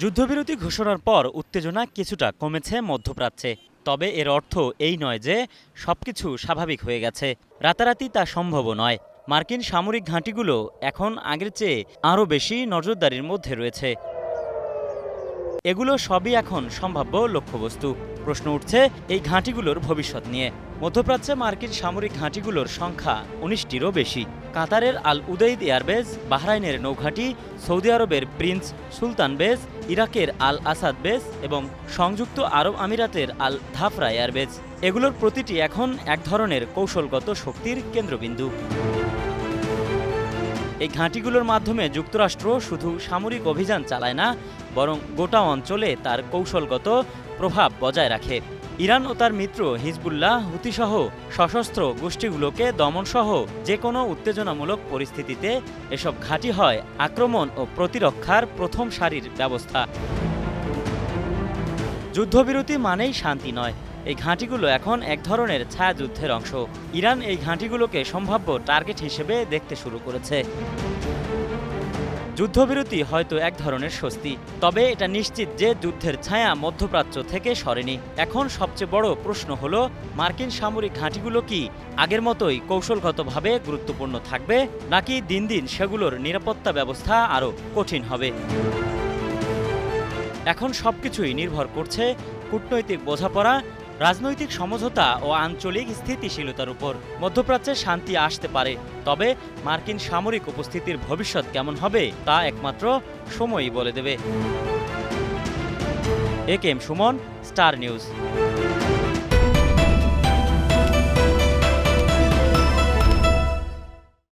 যুদ্ধবিরতি ঘোষণার পর উত্তেজনা কিছুটা কমেছে মধ্যপ্রাচ্যে। তবে এর অর্থ এই নয় যে সবকিছু স্বাভাবিক হয়ে গেছে। রাতারাতি তা সম্ভবও নয়। মার্কিন সামরিক ঘাঁটিগুলো এখন আগের চেয়ে আরও বেশি নজরদারির মধ্যে রয়েছে। এগুলো সবই এখন সম্ভাব্য লক্ষ্যবস্তু। প্রশ্ন উঠছে এই ঘাঁটিগুলোর ভবিষ্যৎ নিয়ে। মধ্যপ্রাচ্যে মার্কিন সামরিক ঘাঁটিগুলোর সংখ্যা ১৯টিরও বেশি। কাতারের আল উদেইদ এয়ারবেস, বাহরাইনের নৌঘাঁটি, সৌদি আরবের প্রিন্স সুলতান বেস, ইরাকের আল আসাদ বেস এবং সংযুক্ত আরব আমিরাতের আল ধাফরা এয়ারবেস, এগুলোর প্রতিটি এখন এক ধরনের কৌশলগত শক্তির কেন্দ্রবিন্দু। এই ঘাঁটিগুলোর মাধ্যমে যুক্তরাষ্ট্র শুধু সামরিক অভিযান চালায় না, বরং গোটা অঞ্চলে তার কৌশলগত প্রভাব বজায় রাখে। ইরান ও তার মিত্র হিজবুল্লাহ, হুতিসহ সশস্ত্র গোষ্ঠীগুলোকে দমনসহ যে কোনো উত্তেজনামূলক পরিস্থিতিতে এসব ঘাঁটি হয় আক্রমণ ও প্রতিরক্ষার প্রথম সারির ব্যবস্থা। যুদ্ধবিরতি মানেই শান্তি নয়। এই ঘাঁটিগুলো এখন এক ধরনের ছায়াযুদ্ধের অংশ। ইরান এই ঘাঁটিগুলোকে সম্ভাব্য টার্গেট হিসেবে দেখতে শুরু করেছে। যুদ্ধবিরতি হয়তো এক ধরনের স্বস্তি, তবে এটা নিশ্চিত যে যুদ্ধের ছায়া মধ্যপ্রাচ্য থেকে সরেনি। এখন সবচেয়ে বড় প্রশ্ন হলো, মার্কিন সামরিক ঘাঁটিগুলো কি আগের মতোই কৌশলগতভাবে গুরুত্বপূর্ণ থাকবে, নাকি দিন দিন সেগুলোর নিরাপত্তা ব্যবস্থা আরও কঠিন হবে? এখন সবকিছুই নির্ভর করছে কূটনৈতিক বোঝাপড়া, রাজনৈতিক সমঝোতা ও আঞ্চলিক স্থিতিশীলতার উপর। মধ্যপ্রাচ্যে শান্তি আসতে পারে, তবে মার্কিন সামরিক উপস্থিতির ভবিষ্যৎ কেমন হবে তা একমাত্র সময়ই বলে দেবে। A K M Suman, star news.